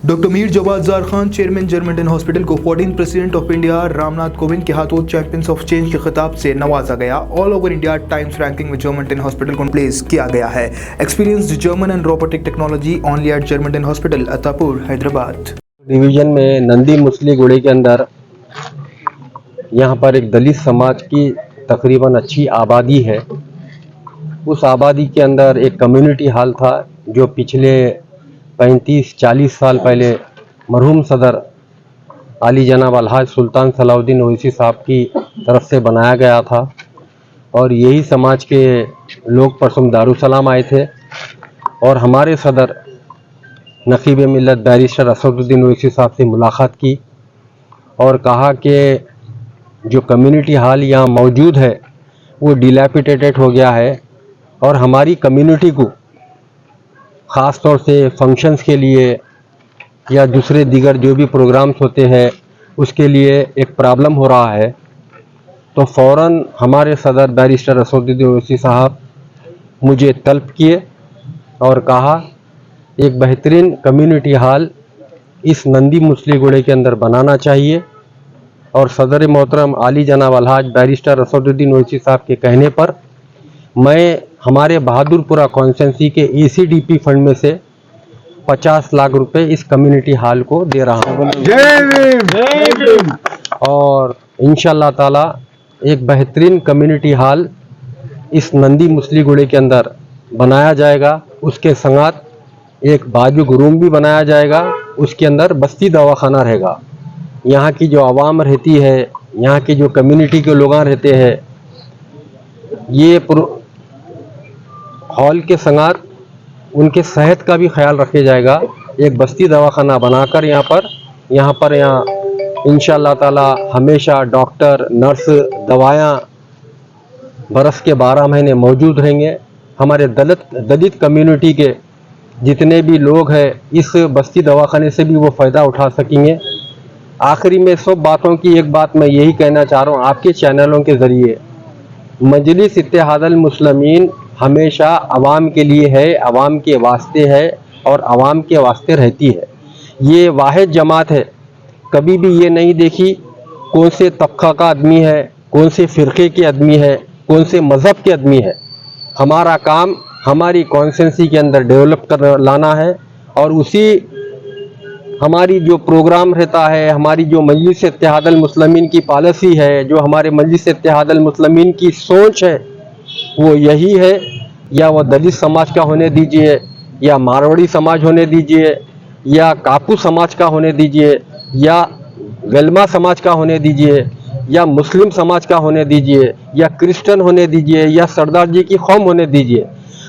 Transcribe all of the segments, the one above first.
Doctor Mir Jawad jar Khan, chairman Germanten hospital को 14th president of India Ramnath Kovind के हाथों चैंपियंस ऑफ चेंज के खिताब से नवाजा गया। All over India Times ranking में जर्मेंटन हॉस्पिटल को प्लेस किया गया है। Experienced German and robotic technology only at Germanten hospital, Attapur, Hyderabad. Division में नंदी मुसली गुड़े के अंदर यहाँ पर एक दलित समाज की तकरीबन अच्छी आबादी है। उस आबादी के अंदर एक कम्युनिटी हॉल था जो पिछले 35-40 साल पहले मरहूम सदर आली जनाब अलहाज सुल्तान सलाउद्दीन ओवैसी साहब की तरफ से बनाया गया था और यही समाज के लोग परसों दारुसलाम आए थे और हमारे सदर नकीब मिल्लत बैरिस्टर असदुद्दीन ओवैसी साहब से मुलाकात की और कहा कि जो कम्युनिटी हॉल यहाँ मौजूद है वो डिलैपिडेटेड हो गया है और हमारी कम्युनिटी को ख़ास तौर से फंक्शंस के लिए या दूसरे दीगर जो भी प्रोग्राम्स होते हैं उसके लिए एक प्रॉब्लम हो रहा है। तो फ़ौरन हमारे सदर बैरिस्टर असदुद्दीन ओवैसी साहब मुझे तलब किए और कहा एक बेहतरीन कम्युनिटी हॉल इस नंदी मुसली गुड़े के अंदर बनाना चाहिए और सदर मोहतरम आली जनाब अलहाज बैरिस्टर असदुद्दीन ओवैसी साहब के कहने पर मैं हमारे बहादुरपुरा कॉन्स्टिट्यूंसी के ACDP फंड में से 50 लाख रुपए इस कम्युनिटी हॉल को दे रहा हूँ और इंशाल्लाह ताला एक बेहतरीन कम्युनिटी हॉल इस नंदी मुसली गुड़े के अंदर बनाया जाएगा। उसके संगत एक बाजुक रूम भी बनाया जाएगा, उसके अंदर बस्ती दवाखाना रहेगा। यहाँ की जो आवाम रहती है, यहाँ की जो कम्युनिटी के लोग रहते हैं, ये हॉल के संगत उनके सेहत का भी ख्याल रखा जाएगा। एक बस्ती दवाखाना बनाकर यहाँ पर इंशाअल्लाह ताला हमेशा डॉक्टर, नर्स, दवायाँ बरस के 12 महीने मौजूद रहेंगे। हमारे दलित कम्युनिटी के जितने भी लोग हैं इस बस्ती दवाखाने से भी वो फ़ायदा उठा सकेंगे। आखिरी में सब बातों की एक बात मैं यही कहना चाह रहा हूँ आपके चैनलों के ज़रिए, मजलिस इत्तेहादुल मुस्लिमीन हमेशा आवाम के लिए है, आवाम के वास्ते है और आवाम के वास्ते रहती है। ये वाहिद जमात है, कभी भी ये नहीं देखी कौन से तबका का आदमी है, कौन से फ़िरक़े के आदमी है, कौन से मज़हब के आदमी है। हमारा काम हमारी कॉन्स्टिट्यूंसी के अंदर डेवलप कर लाना है और उसी हमारी जो प्रोग्राम रहता है, हमारी जो मजलिस इत्तेहादुल मुस्लिमीन की पॉलिसी है, जो हमारे मजलिस इत्तेहादुल मुस्लिमीन की सोच है, वो यही है। या वो दलित समाज का होने दीजिए, या मारवाड़ी समाज होने दीजिए, या कापू समाज का होने दीजिए, या गलमा समाज का होने दीजिए, या मुस्लिम समाज का होने दीजिए, या क्रिश्चियन होने दीजिए, या सरदार जी की कौम होने दीजिए।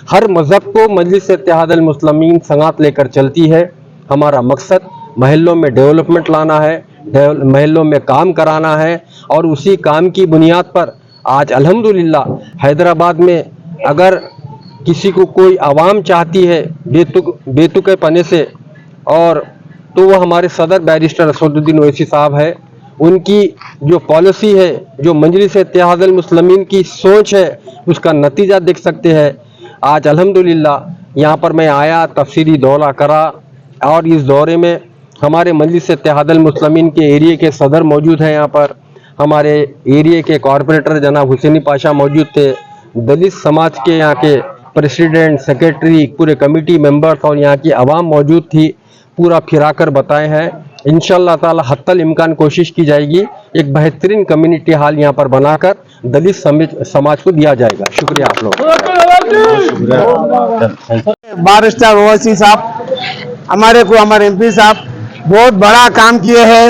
हर मज़हब को मजलिस इत्तेहादुल मुस्लिमीन संगात लेकर चलती है। हमारा मकसद महल्लों में डेवलपमेंट लाना है, महल्लों में काम कराना है और उसी काम की बुनियाद पर आज अल्हम्दुलिल्लाह हैदराबाद में अगर किसी को कोई आवाम चाहती है बेतुके पने से और तो वो हमारे सदर बैरिस्टर असदुद्दीन ओवैसी साहब है। उनकी जो पॉलिसी है, जो मजलिस इत्तेहादुल मुस्लिमीन की सोच है, उसका नतीजा देख सकते हैं। आज अल्हम्दुलिल्लाह यहाँ पर मैं आया, तफसीली दौरा करा और इस दौरे में हमारे मजलिस इत्तेहादुल मुस्लिमीन के एरिया के सदर मौजूद हैं। यहाँ पर हमारे एरिया के कॉरपोरेटर जनाब हुसैनी पाशा मौजूद थे, दलित समाज के यहाँ के प्रेसिडेंट, सेक्रेटरी, पूरे कमेटी मेंबर्स और यहाँ की आवाम मौजूद थी। पूरा फिराकर बताए हैं। इंशाअल्लाह ताला हत्तल इम्कान कोशिश की जाएगी एक बेहतरीन कम्युनिटी हॉल यहाँ पर बनाकर दलित समाज को दिया जाएगा। शुक्रिया आप लोग। बैरिस्टर ओवैसी साहब हमारे MP साहब बहुत बड़ा काम किए हैं।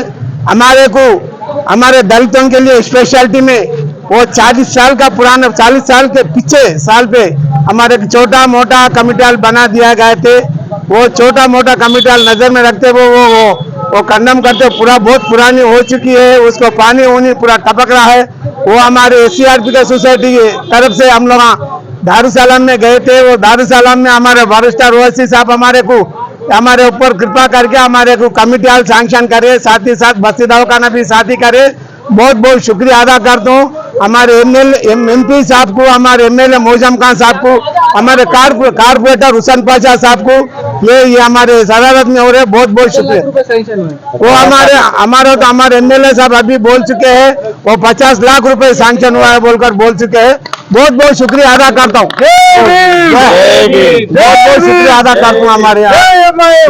हमारे दलितों के लिए स्पेशलिटी में वो 40 साल का पुराना 40 साल के पीछे साल पे हमारे छोटा मोटा कमिटी हॉल बना दिया गए थे। वो छोटा मोटा कमिटी हॉल नजर में रखते वो कंडम करते पूरा बहुत पुरानी हो चुकी है, उसको पानी वानी पूरा टपक रहा है। वो हमारे SCRP के सोसाइटी की तरफ से हम लोग दारुसलाम में गए थे। वो दारुसलाम में हमारे बैरिस्टर ओवैसी साहब हमारे ऊपर कृपा करके हमारे को कमिटी हॉल सैंक्शन करे, साथ ही साथ बस्ती दवाखाना भी साथ ही करे। बहुत बहुत शुक्रिया अदा करता हूँ हमारे MP साहब को, हमारे MLA मोजम खान साहब को, हमारे कारपोरेटर हुसैन पाशा साहब को, ये हमारे सदारत में हो रहे, बहुत बहुत शुक्रिया। वो हमारे एमएलए साहब अभी बोल चुके हैं, वो 50 लाख रुपए सैंक्शन हुआ है बोलकर बोल चुके हैं। बहुत बहुत शुक्रिया अदा करता हूँ, बहुत बहुत शुक्रिया अदा करता हूँ हमारे यहाँ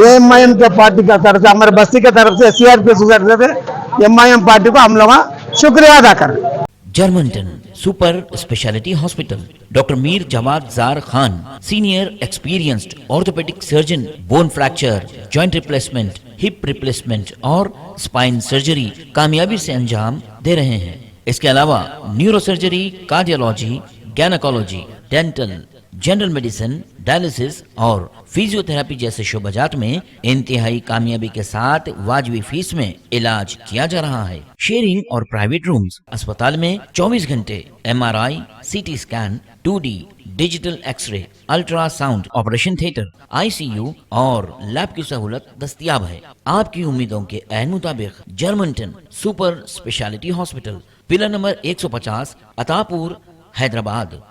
एमआईएम के पार्टी का तरफ से, हमारे बस्ती के तरफ से, सीआरपी से एमआईएम पार्टी को हम लोग शुक्रिया अदा कर रहे हैं। जर्मनटन super speciality hospital, doctor Mir Jawad jar Khan, senior experienced orthopaedic surgeon, bone fracture, joint replacement, hip replacement और स्पाइन सर्जरी कामयाबी से अंजाम दे रहे हैं। इसके अलावा neuro surgery, cardiology, gynaecology, dental, general medicine, dialysis और फिजियोथेरेपी जैसे शोबाजात में इंतहाई कामयाबी के साथ वाजबी फीस में इलाज किया जा रहा है। शेयरिंग और प्राइवेट रूम्स, अस्पताल में 24 घंटे MRI, CT scan, 2D digital xray, ultrasound, operation theatre, ICU और लैब की सहूलत दस्तयाब है। आपकी उम्मीदों के ऐन मुताबिक Germanton super speciality hospital, pillar number 150, Attapur, Hyderabad.